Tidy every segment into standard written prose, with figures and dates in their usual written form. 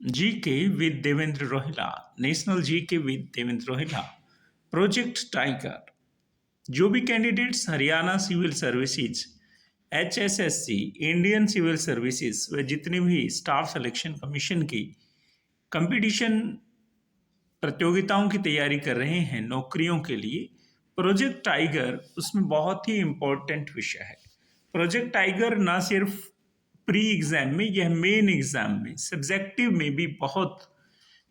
GK with Devendra Rohila, national GK with Devendra Rohila, project tiger. जो भी candidates Haryana civil services, HSSC, Indian civil services व जितने भी स्टाफ सिलेक्शन कमीशन की कंपटीशन प्रतियोगिताओं की तैयारी कर रहे हैं नौकरियों के लिए, प्रोजेक्ट टाइगर उसमें बहुत ही इम्पोर्टेंट विषय है। प्रोजेक्ट टाइगर ना सिर्फ प्री एग्जाम में, यह मेन एग्जाम में, सब्जेक्टिव में भी बहुत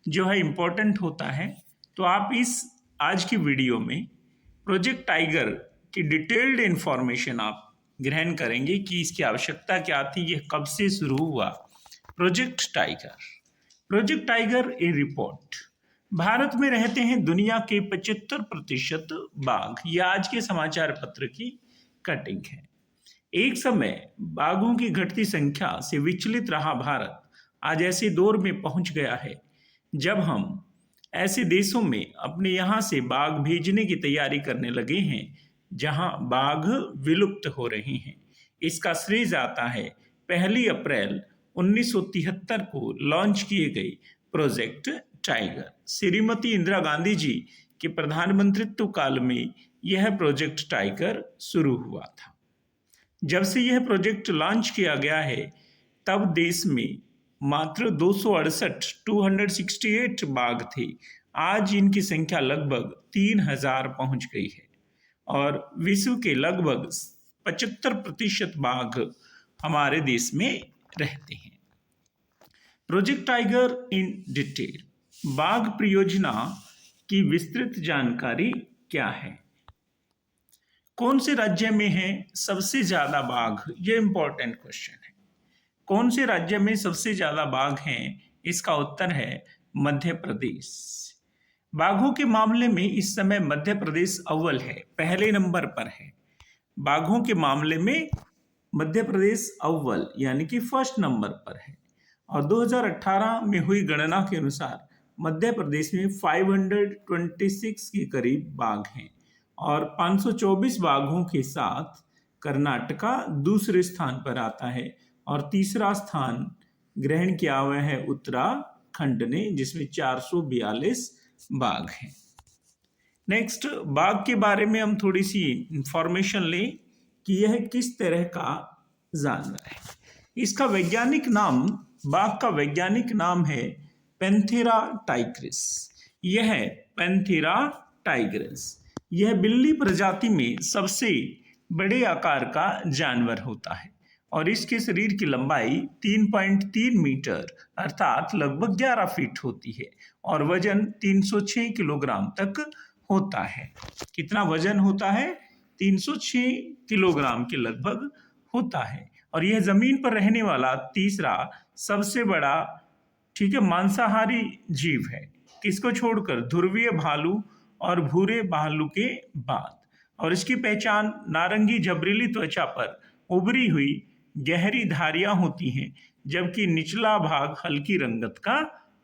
जो है इम्पोर्टेंट होता है। तो आप इस आज की वीडियो में प्रोजेक्ट टाइगर की डिटेल्ड इंफॉर्मेशन आप ग्रहण करेंगे कि इसकी आवश्यकता क्या थी, यह कब से शुरू हुआ। प्रोजेक्ट टाइगर ए रिपोर्ट। भारत में रहते हैं दुनिया के 75% बाघ। यह आज के समाचार पत्र की कटिंग है। एक समय बाघों की घटती संख्या से विचलित रहा भारत आज ऐसे दौर में पहुंच गया है जब हम ऐसे देशों में अपने यहाँ से बाघ भेजने की तैयारी करने लगे हैं जहां बाघ विलुप्त हो रहे हैं। इसका श्रेय जाता है 1 अप्रैल 1973 को लॉन्च किए गए प्रोजेक्ट टाइगर। श्रीमती इंदिरा गांधी जी के प्रधानमंत्रित्व काल में यह प्रोजेक्ट टाइगर शुरू हुआ था। जब से यह प्रोजेक्ट लॉन्च किया गया है तब देश में मात्र 268 बाघ थे। आज इनकी संख्या लगभग 3000 पहुंच गई है और विश्व के लगभग 75% बाघ हमारे देश में रहते हैं। Project tiger in detail. बाघ परियोजना की विस्तृत जानकारी क्या है? कौन से राज्य में है सबसे ज्यादा बाघ? ये इंपॉर्टेंट क्वेश्चन है। कौन से राज्य में सबसे ज्यादा बाघ हैं? इसका उत्तर है मध्य प्रदेश। बाघों के मामले में इस समय मध्य प्रदेश अव्वल है, पहले नंबर पर है। बाघों के मामले में मध्य प्रदेश अव्वल यानी कि फर्स्ट नंबर पर है। और 2018 में हुई गणना के अनुसार मध्य प्रदेश में 526 के करीब बाघ हैं और 524 बाघों के साथ कर्नाटका दूसरे स्थान पर आता है और तीसरा स्थान ग्रहण किया हुआ है उत्तराखंड ने, जिसमें 442 बाघ हैं। नेक्स्ट, बाघ के बारे में हम थोड़ी सी इंफॉर्मेशन लें कि यह किस तरह का जानवर है। इसका वैज्ञानिक नाम, बाघ का वैज्ञानिक नाम है पैंथेरा टाइग्रिस। यह है पैंथेरा टाइग्रिस। यह बिल्ली प्रजाति में सबसे बड़े आकार का जानवर होता है और इसके शरीर की लंबाई 3.3 मीटर अर्थात लगभग 11 फीट होती है और वजन 306 किलोग्राम तक होता है। कितना वजन होता है? 306 किलोग्राम के लगभग होता है और यह जमीन पर रहने वाला तीसरा सबसे बड़ा मांसाहारी जीव है, किसको छोड़कर ध्रुवीय भालू और भूरे भालू के बाद। और इसकी पहचान नारंगी जबरीली त्वचा पर उभरी हुई गहरी धारियां होती हैं जबकि निचला भाग हल्की रंगत का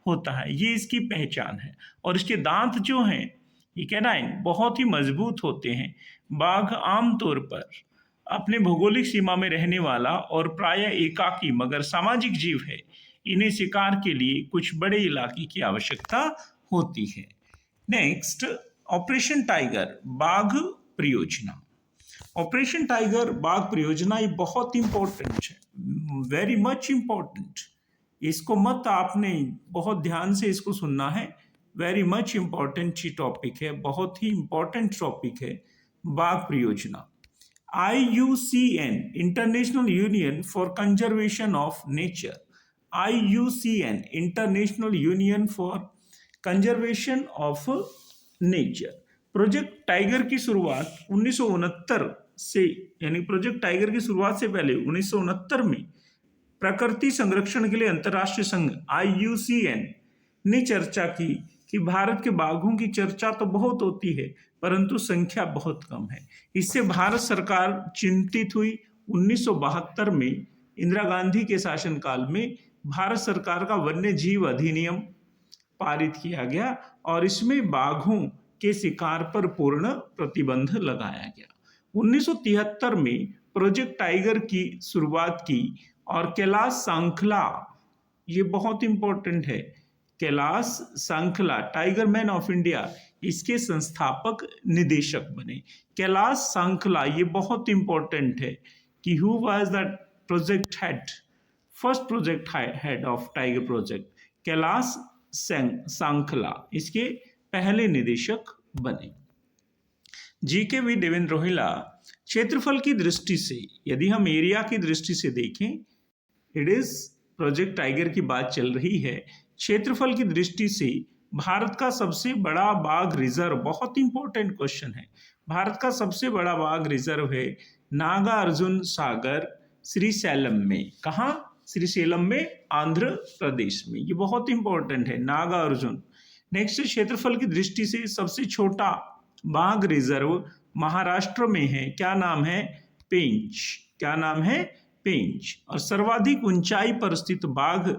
होता है। ये इसकी पहचान है और इसके दांत जो हैं ये कैनाइन बहुत ही मजबूत होते हैं। बाघ आमतौर पर अपने भौगोलिक सीमा में रहने वाला और प्रायः एकाकी मगर सामाजिक जीव है। इन्हें शिकार के लिए कुछ बड़े इलाके की आवश्यकता होती है। नेक्स्ट, ऑपरेशन टाइगर बाघ परियोजना। ऑपरेशन टाइगर बाघ परियोजना ये बहुत इंपॉर्टेंट है, वेरी मच इंपॉर्टेंट। इसको मत आपने बहुत ध्यान से इसको सुनना है, वेरी मच इंपॉर्टेंट टॉपिक है, बहुत ही इंपॉर्टेंट टॉपिक है बाघ परियोजना। IUCN international union for conservation of nature, IUCN international union for conservation of nature. Project tiger की शुरुआत 1969 से, यानी प्रोजेक्ट टाइगर की शुरुआत से पहले 1969 में प्रकृति संरक्षण के लिए अंतर्राष्ट्रीय संघ IUCN ने चर्चा की कि भारत के बाघों की चर्चा तो बहुत होती है परंतु संख्या बहुत कम है। इससे भारत सरकार चिंतित हुई। 1972 में इंदिरा गांधी के शासनकाल में भारत सरकार का वन्य जीव अधिनियम पारित किया गया और इसमें बाघों के शिकार पर पूर्ण प्रतिबंध लगाया गया। 1973 में प्रोजेक्ट टाइगर की शुरुआत की और कैलाश सांखला ये बहुत इंपॉर्टेंट है। Kailash Sankhla tiger man of India, इसके संस्थापक निदेशक बने। कैलाश सांखला, ये बहुत इंपॉर्टेंट है कि who was the project head, first project head of tiger project, Kailash Sankhla इसके पहले निदेशक बने। GKV देवेंद्र रोहिला, क्षेत्रफल की दृष्टि से यदि हम एरिया की दृष्टि से देखें, इट इज प्रोजेक्ट टाइगर की बात चल रही है, क्षेत्रफल की दृष्टि से भारत का सबसे बड़ा बाघ रिजर्व, बहुत इंपॉर्टेंट क्वेश्चन है, भारत का सबसे बड़ा बाघ रिजर्व है नागार्जुन सागर श्रीशैलम में। कहाँ? श्रीशैलम में, आंध्र प्रदेश में। ये बहुत इंपॉर्टेंट है, नागार्जुन। नेक्स्ट, क्षेत्रफल की दृष्टि से सबसे छोटा बाघ रिजर्व महाराष्ट्र में है, क्या नाम है? पेंच। क्या नाम है? पेंच। और सर्वाधिक ऊंचाई पर स्थित बाघ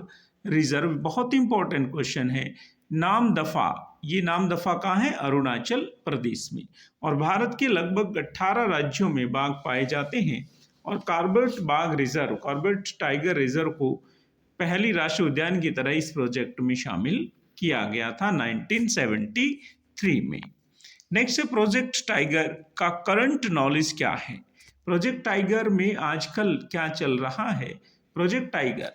रिजर्व, बहुत इंपॉर्टेंट क्वेश्चन है, नामदफा। ये नामदफा कहाँ है? अरुणाचल प्रदेश में। और भारत के लगभग 18 राज्यों में बाघ पाए जाते हैं। और कॉर्बेट बाघ रिजर्व, कॉर्बेट टाइगर रिजर्व को पहली राष्ट्रीय उद्यान की तरह इस प्रोजेक्ट में शामिल किया गया था 1973 में। नेक्स्ट, प्रोजेक्ट टाइगर का करंट नॉलेज क्या है? प्रोजेक्ट टाइगर में आजकल क्या चल रहा है? प्रोजेक्ट टाइगर,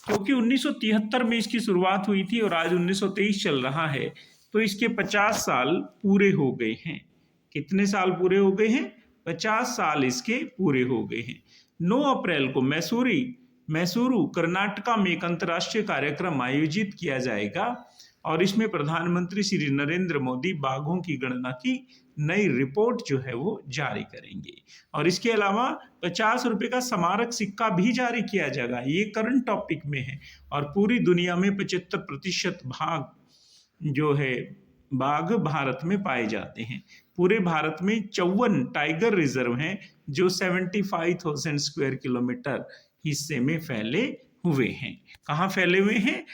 क्योंकि 1973 में इसकी शुरुआत हुई थी और आज 1923 चल रहा है, तो इसके 50 साल पूरे हो गए हैं। कितने साल पूरे हो गए हैं? 50 साल इसके पूरे हो गए हैं। 9 अप्रैल को मैसूरू कर्नाटका में एक अंतर्राष्ट्रीय कार्यक्रम आयोजित किया जाएगा और इसमें प्रधानमंत्री श्री नरेंद्र मोदी बाघों की गणना की नई रिपोर्ट जो है वो जारी करेंगे। और इसके अलावा 50 रुपए का स्मारक सिक्का भी जारी किया जाएगा। ये करंट टॉपिक में है। और पूरी दुनिया में 75% जो है बाघ भारत में पाए जाते हैं। पूरे भारत में 54 टाइगर रिजर्व हैं जो 75,000 स्क्वायर किलोमीटर हिस्से में फैले हुए हैं। कहाँ फैले हुए हैं?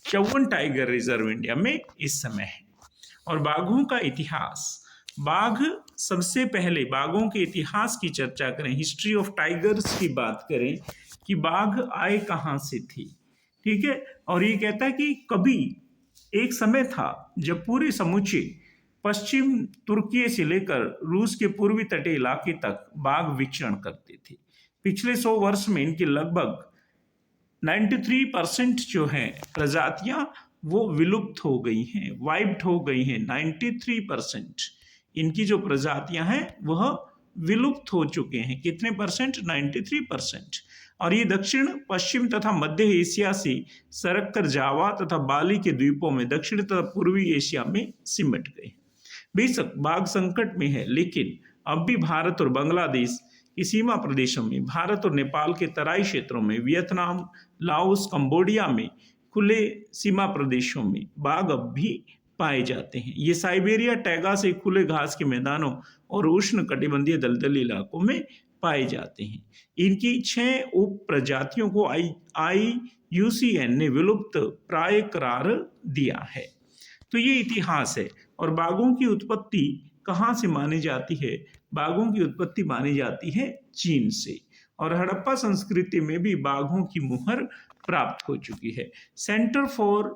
54 टाइगर रिजर्व इंडिया में इस समय है। और बाघों का इतिहास, बाघ, सबसे पहले बाघों के इतिहास की चर्चा करें, हिस्ट्री ऑफ टाइगर्स की बात करें कि बाघ आए कहाँ से थे। ठीक है। और ये कहता है कि कभी एक समय था जब पूरे समूचे पश्चिम तुर्की से लेकर रूस के पूर्वी तटीय इलाके तक बाघ विचरण करते थे। पिछले 100 वर्ष में इनकी लगभग 93% जो है प्रजातियां वो विलुप्त हो गई हैं, वाइप्ड हो गई हैं। 93% इनकी जो प्रजातियां हैं वह विलुप्त हो चुके हैं। कितने परसेंट? 93%। और ये दक्षिण पश्चिम तथा मध्य एशिया से सरक कर जावा तथा बाली के द्वीपों में दक्षिण तथा पूर्वी एशिया में सिमट गए। बेशक बाघ संकट में है, लेकिन अब भी भारत और बांग्लादेश की सीमा प्रदेशों में, भारत और नेपाल के तराई क्षेत्रों में, वियतनाम, लाओस, कंबोडिया में खुले सीमा प्रदेशों में बाघ अब भी पाए जाते हैं। ये साइबेरिया टैगा से खुले घास के मैदानों और उष्ण कटिबंधीय दलदली इलाकों में पाए जाते हैं। इनकी 6 उप प्रजातियों को IUCN ने विलुप्त प्राय करार दिया है। तो ये इतिहास है। और बाघों की उत्पत्ति कहाँ से मानी जाती है? बाघों की उत्पत्ति मानी जाती है चीन से। और हड़प्पा संस्कृति में भी बाघों की मुहर प्राप्त हो चुकी है। सेंटर फॉर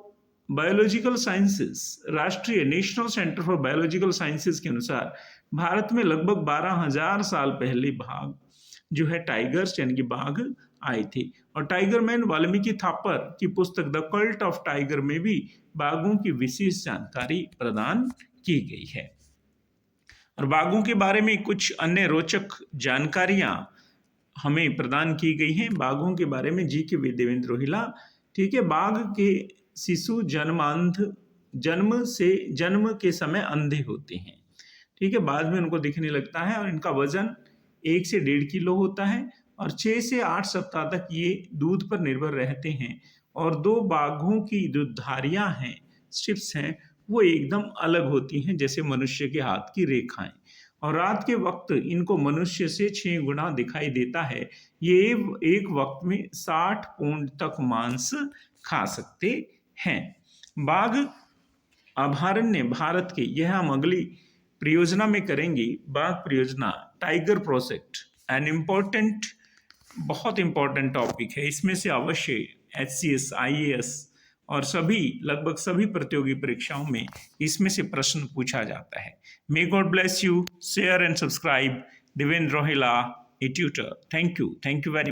बायोलॉजिकल साइंसेस, राष्ट्रीय national centre for biological sciences के अनुसार भारत में लगभग 12,000 साल पहले बाघ जो है टाइगर्स यानी कि बाघ आए थे। और टाइगर मैन वाल्मीकि थापर की पुस्तक द कल्ट ऑफ टाइगर में भी बाघों की विशेष जानकारी प्रदान की गई है। और बाघों के बारे में कुछ अन्य रोचक जानकारियां हमें प्रदान की गई हैं। बाघों के बारे में GKV देवेंद्र रोहिला। ठीक है। बाघ के शिशु जन्म के समय अंधे होते हैं। ठीक है। बाद में उनको दिखने लगता है और इनका वजन 1 से 1.5 किलो होता है और 6 से 8 सप्ताह तक ये दूध पर निर्भर रहते हैं। और 2 बाघों की जो धारियां हैं, स्ट्रिप्स हैं, वो एकदम अलग होती हैं जैसे मनुष्य के हाथ की रेखाएं। और रात के वक्त इनको मनुष्य से 6 गुना दिखाई देता है। ये एक वक्त में 60 पौंड तक मांस खा सकते हैं। बाघ अभयारण्य भारत के, यह हम अगली परियोजना में करेंगे। बाघ परियोजना, टाइगर प्रोजेक्ट, एन इम्पोर्टेंट, बहुत इंपॉर्टेंट टॉपिक है। इसमें से अवश्य HCS, IAS और सभी लगभग सभी प्रतियोगी परीक्षाओं में इसमें से प्रश्न पूछा जाता है। May God bless you. Share and subscribe. Devendra Rohila, a tutor. Thank you very